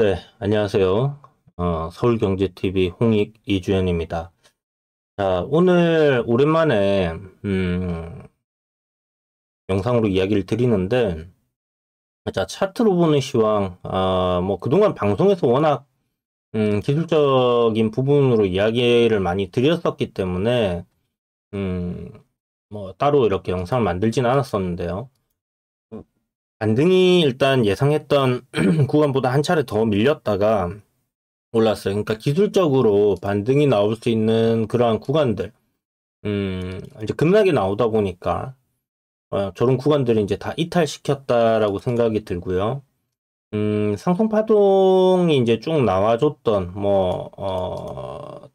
네, 안녕하세요. 서울경제TV 홍익 이주연입니다. 자, 오늘 오랜만에, 영상으로 이야기를 드리는데, 자, 차트로 보는 시황, 뭐, 그동안 방송에서 워낙, 기술적인 부분으로 이야기를 많이 드렸었기 때문에, 음, 뭐, 따로 이렇게 영상을 만들진 않았었는데요. 반등이 일단 예상했던 구간보다 한 차례 더 밀렸다가, 올랐어요. 그러니까 기술적으로 반등이 나올 수 있는 그러한 구간들, 이제 급락이 나오다 보니까, 저런 구간들이 이제 다 이탈시켰다라고 생각이 들고요. 상승 파동이 이제 쭉 나와줬던,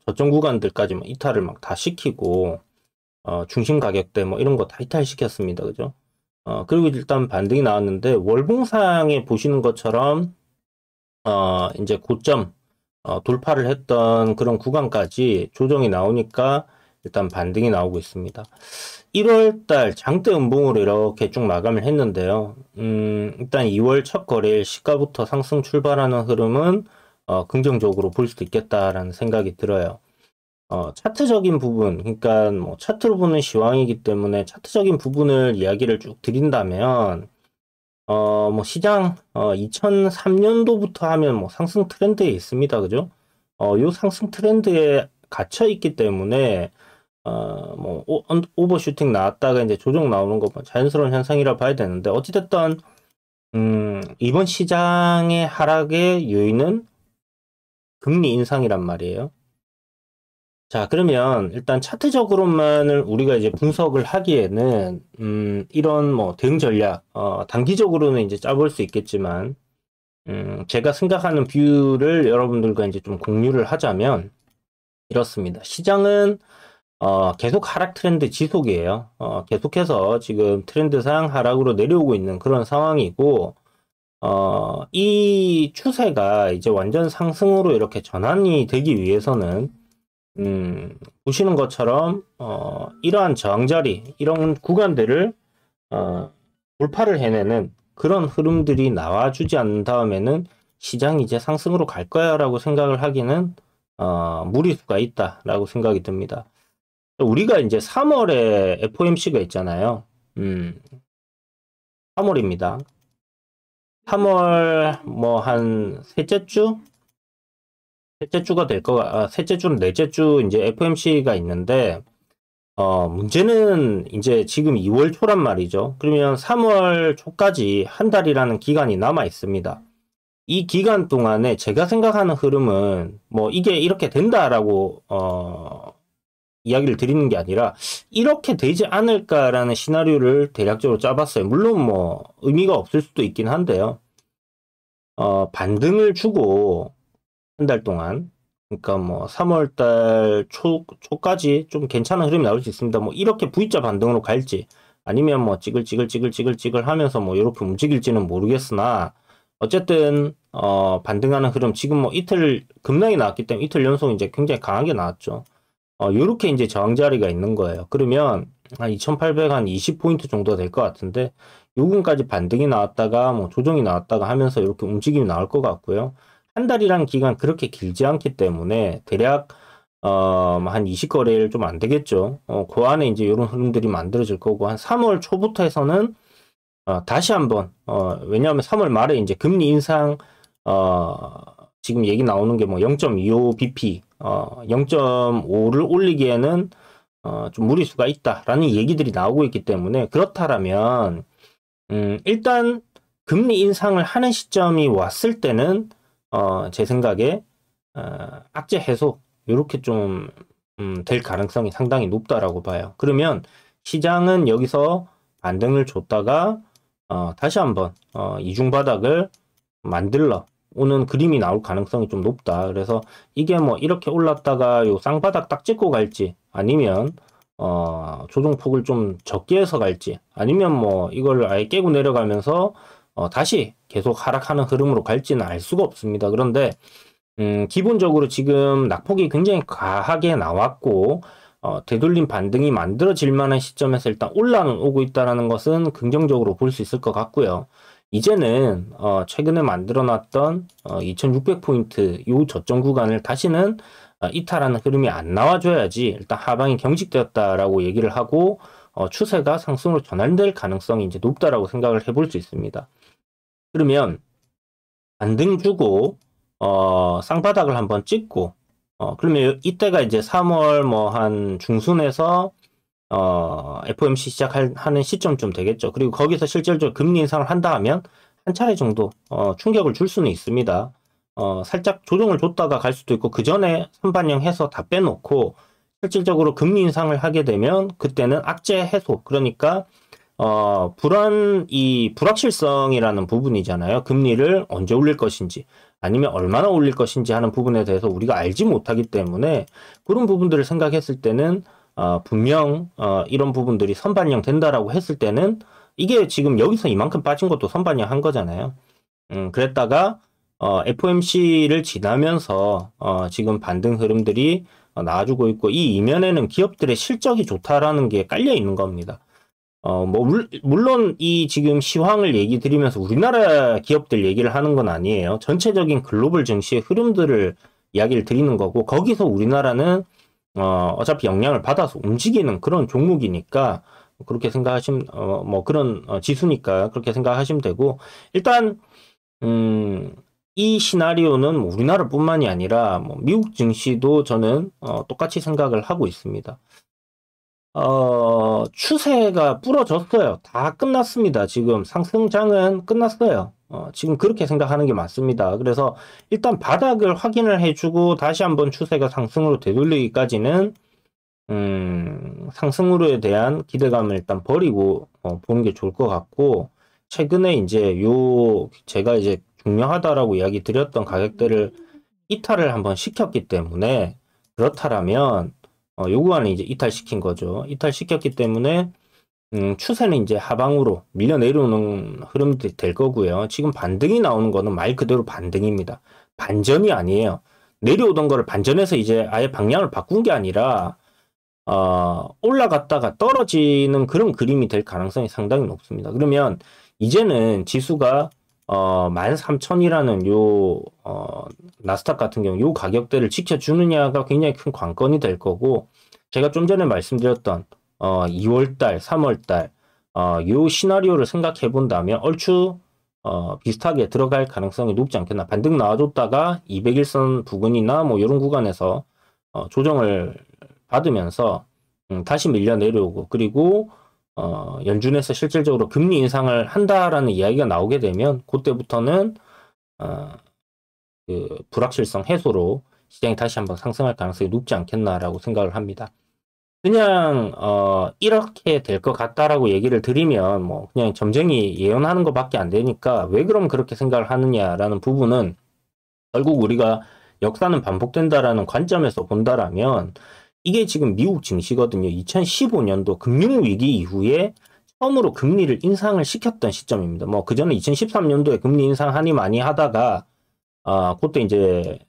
저점 구간들까지 막 이탈을 막 다 시키고, 중심 가격대 뭐 이런 거 다 이탈시켰습니다. 그죠? 그리고 일단 반등이 나왔는데, 월봉상에 보시는 것처럼, 이제 고점, 돌파를 했던 그런 구간까지 조정이 나오니까 일단 반등이 나오고 있습니다. 1월달 장대 음봉으로 이렇게 쭉 마감을 했는데요. 일단 2월 첫 거래일 시가부터 상승 출발하는 흐름은 긍정적으로 볼 수도 있겠다라는 생각이 들어요. 차트적인 부분, 그러니까 뭐 차트로 보는 시황이기 때문에 차트적인 부분을 이야기를 쭉 드린다면, 뭐 시장 2003년도부터 하면 뭐 상승 트렌드에 있습니다. 그죠? 요 상승 트렌드에 갇혀 있기 때문에 뭐 오버슈팅 나왔다가 이제 조정 나오는 거 자연스러운 현상이라 봐야 되는데 어찌됐든 이번 시장의 하락의 요인은 금리 인상이란 말이에요. 자, 그러면 일단 차트적으로만을 우리가 이제 분석을 하기에는 이런 뭐 대응 전략 단기적으로는 이제 짜볼 수 있겠지만 제가 생각하는 뷰를 여러분들과 이제 좀 공유를 하자면 이렇습니다. 시장은 계속 하락 트렌드 지속이에요. 계속해서 지금 트렌드상 하락으로 내려오고 있는 그런 상황이고, 이 추세가 이제 완전 상승으로 이렇게 전환이 되기 위해서는, 보시는 것처럼, 이러한 저항자리, 이런 구간들을, 돌파를 해내는 그런 흐름들이 나와주지 않는 다음에는 시장이 이제 상승으로 갈 거야 라고 생각을 하기는, 무리수가 있다라고 생각이 듭니다. 우리가 이제 3월에 FOMC가 있잖아요. 3월입니다. 3월 뭐 한 셋째 주? 셋째 주가 될 셋째 주는 넷째 주 이제 FOMC가 있는데 문제는 이제 지금 2월 초란 말이죠. 그러면 3월 초까지 한 달이라는 기간이 남아 있습니다. 이 기간 동안에 제가 생각하는 흐름은 뭐 이게 이렇게 된다라고 이야기를 드리는 게 아니라 이렇게 되지 않을까라는 시나리오를 대략적으로 짜봤어요. 물론 뭐 의미가 없을 수도 있긴 한데요. 반등을 주고 한 달 동안 그러니까 뭐 3월 달 초까지 좀 괜찮은 흐름이 나올 수 있습니다. 뭐 이렇게 V자 반등으로 갈지 아니면 뭐 찌글찌글 하면서 뭐 이렇게 움직일지는 모르겠으나 어쨌든 반등하는 흐름 지금 뭐 이틀 급락이 나왔기 때문에 이틀 연속 이제 굉장히 강하게 나왔죠. 요렇게 이제 저항 자리가 있는 거예요. 그러면 한 2800 한 20포인트 정도 될 것 같은데 요금까지 반등이 나왔다가 뭐 조정이 나왔다가 하면서 이렇게 움직임이 나올 것 같고요. 한 달이란 기간 그렇게 길지 않기 때문에 대략 한 20거래일 좀 안 되겠죠. 그 안에 이제 이런 흐름들이 만들어질 거고 한 3월 초부터 해서는 다시 한번 왜냐하면 3월 말에 이제 금리 인상 지금 얘기 나오는 게 뭐 0.25bp 0.5를 올리기에는 좀 무리수가 있다라는 얘기들이 나오고 있기 때문에 그렇다라면 일단 금리 인상을 하는 시점이 왔을 때는 제 생각에 악재 해소 이렇게 좀 될 가능성이 상당히 높다라고 봐요. 그러면 시장은 여기서 반등을 줬다가 다시 한번 이중 바닥을 만들러 오는 그림이 나올 가능성이 좀 높다. 그래서 이게 뭐 이렇게 올랐다가 요 쌍바닥 딱 찍고 갈지 아니면 조정폭을 좀 적게 해서 갈지 아니면 뭐 이걸 아예 깨고 내려가면서 다시 계속 하락하는 흐름으로 갈지는 알 수가 없습니다. 그런데 기본적으로 지금 낙폭이 굉장히 과하게 나왔고 되돌림 반등이 만들어질 만한 시점에서 일단 올라는 오고 있다는 것은 긍정적으로 볼 수 있을 것 같고요. 이제는 최근에 만들어놨던 2600포인트 요 저점 구간을 다시는 이탈하는 흐름이 안 나와줘야지 일단 하방이 경직되었다라고 얘기를 하고 추세가 상승으로 전환될 가능성이 이제 높다라고 생각을 해볼 수 있습니다. 그러면 반등 주고 쌍바닥을 한번 찍고 그러면 이때가 이제 3월 뭐 한 중순에서 FOMC 시작하는 시점쯤 되겠죠. 그리고 거기서 실질적으로 금리 인상을 한다 하면 한 차례 정도 충격을 줄 수는 있습니다. 살짝 조정을 줬다가 갈 수도 있고 그 전에 선반영해서 다 빼놓고 실질적으로 금리 인상을 하게 되면 그때는 악재 해소, 그러니까 이 불확실성이라는 부분이잖아요. 금리를 언제 올릴 것인지 아니면 얼마나 올릴 것인지 하는 부분에 대해서 우리가 알지 못하기 때문에 그런 부분들을 생각했을 때는 분명 이런 부분들이 선반영 된다라고 했을 때는 이게 지금 여기서 이만큼 빠진 것도 선반영 한 거잖아요. 그랬다가 FOMC를 지나면서 지금 반등 흐름들이 나와주고 있고 이 이면에는 기업들의 실적이 좋다라는 게 깔려 있는 겁니다. 물론 이 지금 시황을 얘기 드리면서 우리나라 기업들 얘기를 하는 건 아니에요. 전체적인 글로벌 증시의 흐름들을 이야기를 드리는 거고 거기서 우리나라는 어차피 영향을 받아서 움직이는 그런 종목이니까 그렇게 생각하시면 그런 지수니까 그렇게 생각하시면 되고 일단 이 시나리오는 우리나라뿐만이 아니라 미국 증시도 저는 똑같이 생각을 하고 있습니다. 추세가 부러졌어요. 다 끝났습니다. 지금 상승장은 끝났어요. 지금 그렇게 생각하는 게 맞습니다. 그래서 일단 바닥을 확인을 해주고 다시 한번 추세가 상승으로 되돌리기까지는 상승으로에 대한 기대감을 일단 버리고 보는 게 좋을 것 같고 최근에 이제 제가 이제 중요하다라고 이야기 드렸던 가격대를 이탈을 한번 시켰기 때문에 그렇다라면 요 구간을 이제 이탈시킨 거죠. 이탈시켰기 때문에 추세는 이제 하방으로 밀려 내려오는 흐름이 될 거고요. 지금 반등이 나오는 거는 말 그대로 반등입니다. 반전이 아니에요. 내려오던 거를 반전해서 이제 아예 방향을 바꾼 게 아니라 올라갔다가 떨어지는 그런 그림이 될 가능성이 상당히 높습니다. 그러면 이제는 지수가 13,000이라는 나스닥 같은 경우 요 가격대를 지켜주느냐가 굉장히 큰 관건이 될 거고 제가 좀 전에 말씀드렸던 2월달, 3월달 요 시나리오를 생각해 본다면 얼추 비슷하게 들어갈 가능성이 높지 않겠나. 반등 나와줬다가 200일선 부근이나 뭐 이런 구간에서 조정을 받으면서 다시 밀려 내려오고 그리고 연준에서 실질적으로 금리 인상을 한다라는 이야기가 나오게 되면 그때부터는 그 불확실성 해소로 시장이 다시 한번 상승할 가능성이 높지 않겠나라고 생각을 합니다. 그냥 이렇게 될 것 같다라고 얘기를 드리면 그냥 점쟁이 예언하는 것밖에 안 되니까 왜 그럼 그렇게 생각을 하느냐라는 부분은 결국 우리가 역사는 반복된다라는 관점에서 본다라면 이게 지금 미국 증시거든요. 2015년도 금융위기 이후에 처음으로 금리를 인상을 시켰던 시점입니다. 그 전에 2013년도에 금리 인상하니 많이 하다가 그때 이제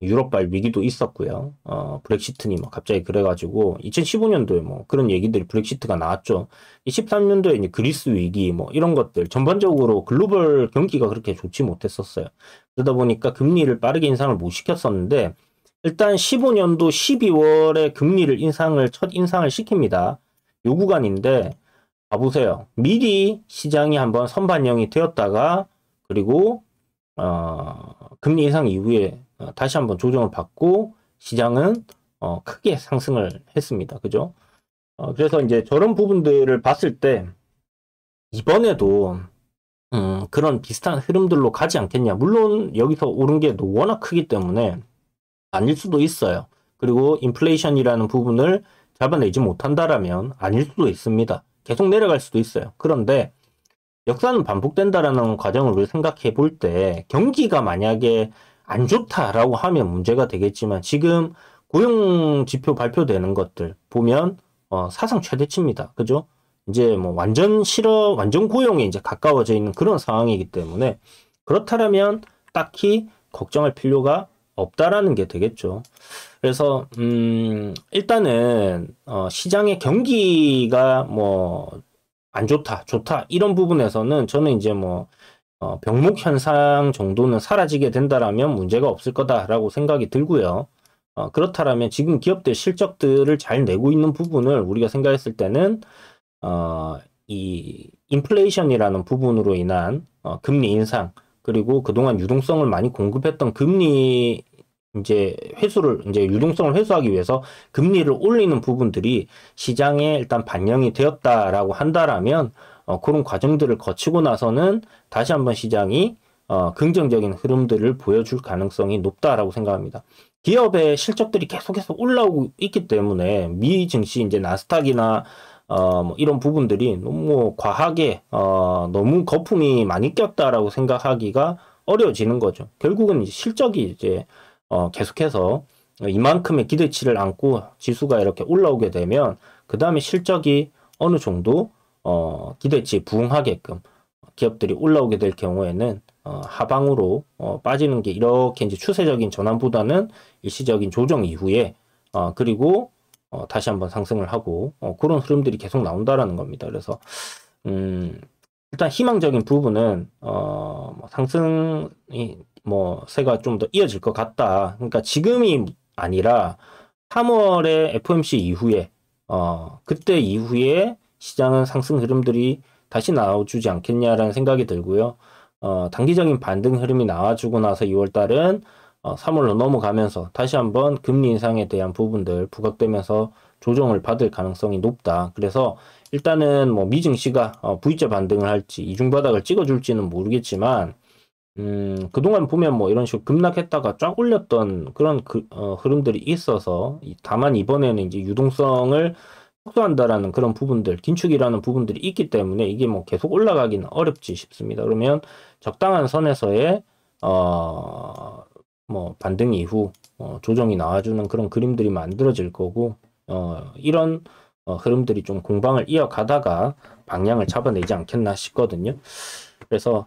유럽발 위기도 있었고요. 브렉시트니 갑자기 그래가지고 2015년도에 그런 얘기들이 브렉시트가 나왔죠. 23년도에 이제 그리스 위기 이런 것들 전반적으로 글로벌 경기가 그렇게 좋지 못했었어요. 그러다 보니까 금리를 빠르게 인상을 못 시켰었는데 일단 15년도 12월에 금리를 첫 인상을 시킵니다. 요 구간인데 봐보세요. 미리 시장이 한번 선반영이 되었다가 그리고 금리 인상 이후에 다시 한번 조정을 받고 시장은 크게 상승을 했습니다. 그죠? 그래서 이제 저런 부분들을 봤을 때 이번에도 그런 비슷한 흐름들로 가지 않겠냐. 물론 여기서 오른 게 워낙 크기 때문에 아닐 수도 있어요. 그리고 인플레이션이라는 부분을 잡아내지 못한다라면 아닐 수도 있습니다. 계속 내려갈 수도 있어요. 그런데 역사는 반복된다라는 과정을 우리 생각해 볼 때 경기가 만약에 안 좋다라고 하면 문제가 되겠지만 지금 고용 지표 발표되는 것들 보면 사상 최대치입니다. 그죠? 이제 완전 고용에 이제 가까워져 있는 그런 상황이기 때문에 그렇다면 딱히 걱정할 필요가 없다라는 게 되겠죠. 그래서 일단은 시장의 경기가 안 좋다, 좋다 이런 부분에서는 저는 이제 병목 현상 정도는 사라지게 된다라면 문제가 없을 거다라고 생각이 들고요. 그렇다라면 지금 기업들 실적들을 잘 내고 있는 부분을 우리가 생각했을 때는 이 인플레이션이라는 부분으로 인한 금리 인상, 그리고 그동안 유동성을 많이 공급했던 금리 이제 유동성을 회수하기 위해서 금리를 올리는 부분들이 시장에 일단 반영이 되었다라고 한다라면 그런 과정들을 거치고 나서는 다시 한번 시장이 긍정적인 흐름들을 보여줄 가능성이 높다라고 생각합니다. 기업의 실적들이 계속해서 올라오고 있기 때문에 미 증시 이제 나스닥이나 뭐 이런 부분들이 너무 과하게 너무 거품이 많이 꼈다라고 생각하기가 어려워지는 거죠. 결국은 이제 실적이 이제 계속해서 이만큼의 기대치를 안고 지수가 이렇게 올라오게 되면 그 다음에 실적이 어느 정도 기대치에 부응하게끔 기업들이 올라오게 될 경우에는 하방으로 빠지는 게 이렇게 이제 추세적인 전환보다는 일시적인 조정 이후에 그리고 다시 한번 상승을 하고 그런 흐름들이 계속 나온다라는 겁니다. 그래서 일단 희망적인 부분은 뭐 상승이 뭐 새가 좀 더 이어질 것 같다. 그러니까 지금이 아니라 3월에 FOMC 이후에 그때 이후에 시장은 상승 흐름들이 다시 나와주지 않겠냐라는 생각이 들고요. 단기적인 반등 흐름이 나와주고 나서 2월 달은 3월로 넘어가면서 다시 한번 금리 인상에 대한 부분들 부각되면서 조정을 받을 가능성이 높다. 그래서 일단은 뭐 미증시가 V자 반등을 할지 이중바닥을 찍어줄지는 모르겠지만 그동안 보면 뭐 이런 식으로 급락했다가 쫙 올렸던 그런 흐름들이 있어서 다만 이번에는 이제 유동성을 축소한다라는 그런 부분들, 긴축이라는 부분들이 있기 때문에 이게 뭐 계속 올라가기는 어렵지 싶습니다. 그러면 적당한 선에서의 뭐 반등 이후 조정이 나와주는 그런 그림들이 만들어질 거고 이런 흐름들이 좀 공방을 이어가다가 방향을 잡아내지 않겠나 싶거든요. 그래서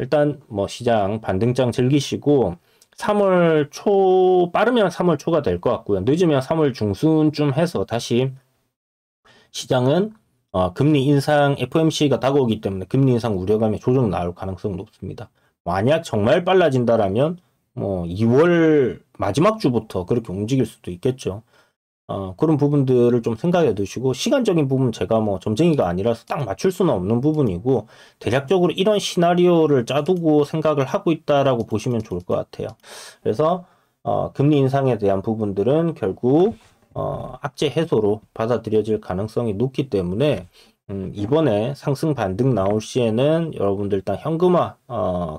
일단 뭐 시장 반등장 즐기시고 3월 초 빠르면 3월 초가 될 것 같고요. 늦으면 3월 중순쯤 해서 다시 시장은 금리 인상 FOMC가 다가오기 때문에 금리 인상 우려감에 조정 나올 가능성이 높습니다. 만약 정말 빨라진다라면 뭐 2월 마지막 주부터 그렇게 움직일 수도 있겠죠. 그런 부분들을 좀 생각해 두시고 시간적인 부분 제가 뭐 점쟁이가 아니라서 딱 맞출 수는 없는 부분이고 대략적으로 이런 시나리오를 짜두고 생각을 하고 있다라고 보시면 좋을 것 같아요. 그래서 금리 인상에 대한 부분들은 결국 악재 해소로 받아들여질 가능성이 높기 때문에 이번에 상승 반등 나올 시에는 여러분들 일단 현금화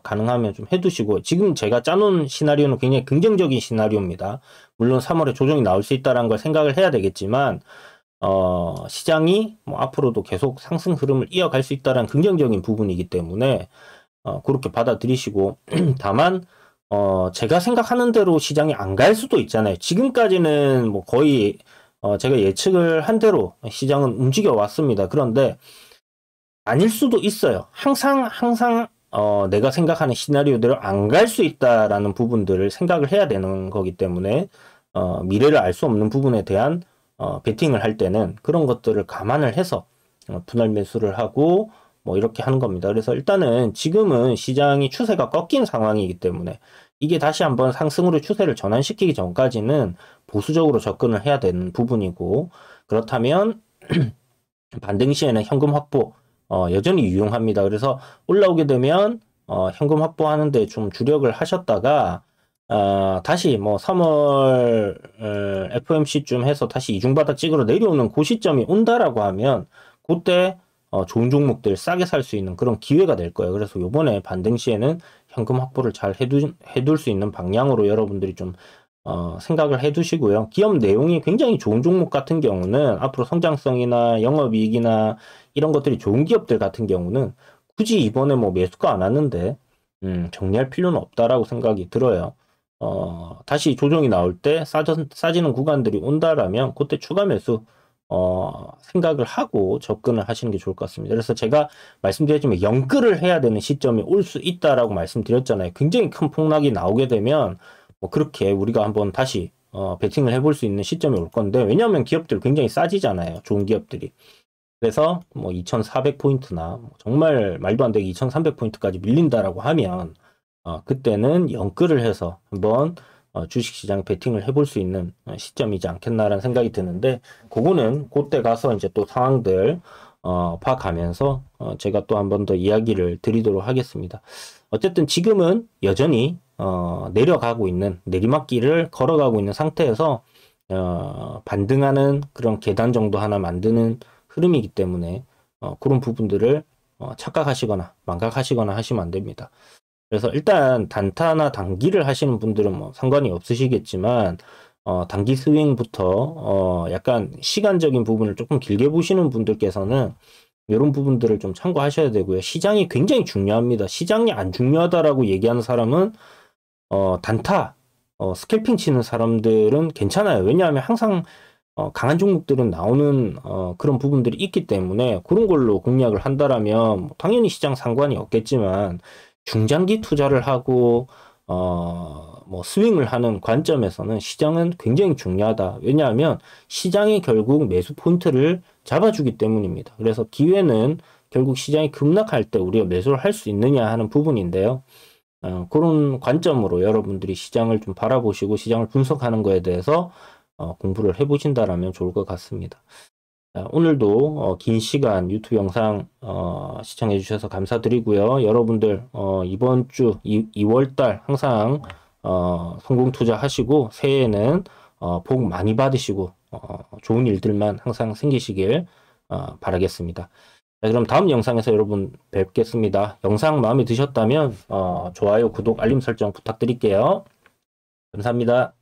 가능하면 좀 해두시고 지금 제가 짜놓은 시나리오는 굉장히 긍정적인 시나리오입니다. 물론 3월에 조정이 나올 수 있다는 걸 생각을 해야 되겠지만 시장이 뭐 앞으로도 계속 상승 흐름을 이어갈 수 있다는 긍정적인 부분이기 때문에 그렇게 받아들이시고 다만 제가 생각하는 대로 시장이 안 갈 수도 있잖아요. 지금까지는 뭐 거의 제가 예측을 한 대로 시장은 움직여 왔습니다. 그런데 아닐 수도 있어요. 항상 내가 생각하는 시나리오대로 안 갈 수 있다라는 부분들을 생각을 해야 되는 거기 때문에 미래를 알 수 없는 부분에 대한 베팅을 할 때는 그런 것들을 감안을 해서 분할 매수를 하고 뭐 이렇게 하는 겁니다. 그래서 일단은 지금은 시장이 추세가 꺾인 상황이기 때문에 이게 다시 한번 상승으로 추세를 전환시키기 전까지는 보수적으로 접근을 해야 되는 부분이고 그렇다면 반등 시에는 현금 확보 여전히 유용합니다. 그래서 올라오게 되면 현금 확보하는데 좀 주력을 하셨다가 다시 뭐 3월 FOMC쯤 해서 다시 이중바닥 찍으러 내려오는 그 시점이 온다라고 하면 그때 좋은 종목들 싸게 살 수 있는 그런 기회가 될 거예요. 그래서 요번에 반등 시에는 현금 확보를 잘 해둘 수 있는 방향으로 여러분들이 좀 생각을 해두시고요. 기업 내용이 굉장히 좋은 종목 같은 경우는 앞으로 성장성이나 영업이익이나 이런 것들이 좋은 기업들 같은 경우는 굳이 이번에 뭐 매수가 안 왔는데 정리할 필요는 없다라고 생각이 들어요. 다시 조정이 나올 때 싸지는 구간들이 온다라면 그때 추가 매수 생각을 하고 접근을 하시는 게 좋을 것 같습니다. 그래서 제가 말씀드렸지만 영끌을 해야 되는 시점이 올 수 있다라고 말씀드렸잖아요. 굉장히 큰 폭락이 나오게 되면 뭐 그렇게 우리가 한번 다시 베팅을 해볼 수 있는 시점이 올 건데 왜냐하면 기업들 굉장히 싸지잖아요. 좋은 기업들이. 그래서 뭐 2,400포인트나 정말 말도 안 되게 2,300포인트까지 밀린다라고 하면 그때는 영끌을 해서 한번 주식시장 베팅을 해볼 수 있는 시점이지 않겠나라는 생각이 드는데, 그거는 그때 가서 이제 또 상황들 파악하면서 제가 또 한 번 더 이야기를 드리도록 하겠습니다. 어쨌든 지금은 여전히 내려가고 있는, 내리막길을 걸어가고 있는 상태에서 반등하는 그런 계단 정도 하나 만드는 흐름이기 때문에 그런 부분들을 착각하시거나 망각하시거나 하시면 안 됩니다. 그래서 일단 단타나 단기를 하시는 분들은 뭐 상관이 없으시겠지만, 단기 스윙부터 약간 시간적인 부분을 조금 길게 보시는 분들께서는 이런 부분들을 좀 참고하셔야 되고요. 시장이 굉장히 중요합니다. 시장이 안 중요하다라고 얘기하는 사람은 단타, 스캘핑 치는 사람들은 괜찮아요. 왜냐하면 항상 강한 종목들은 나오는 그런 부분들이 있기 때문에 그런 걸로 공략을 한다라면 뭐 당연히 시장 상관이 없겠지만, 중장기 투자를 하고 뭐 스윙을 하는 관점에서는 시장은 굉장히 중요하다. 왜냐하면 시장이 결국 매수 포인트를 잡아주기 때문입니다. 그래서 기회는 결국 시장이 급락할 때 우리가 매수를 할 수 있느냐 하는 부분인데요. 그런 관점으로 여러분들이 시장을 좀 바라보시고 시장을 분석하는 거에 대해서 공부를 해보신다라면 좋을 것 같습니다. 오늘도 긴 시간 유튜브 영상 시청해 주셔서 감사드리고요. 여러분들 이번 주 2월달 항상 성공 투자하시고 새해에는 복 많이 받으시고 좋은 일들만 항상 생기시길 바라겠습니다. 자, 그럼 다음 영상에서 여러분 뵙겠습니다. 영상 마음에 드셨다면 좋아요, 구독, 알림 설정 부탁드릴게요. 감사합니다.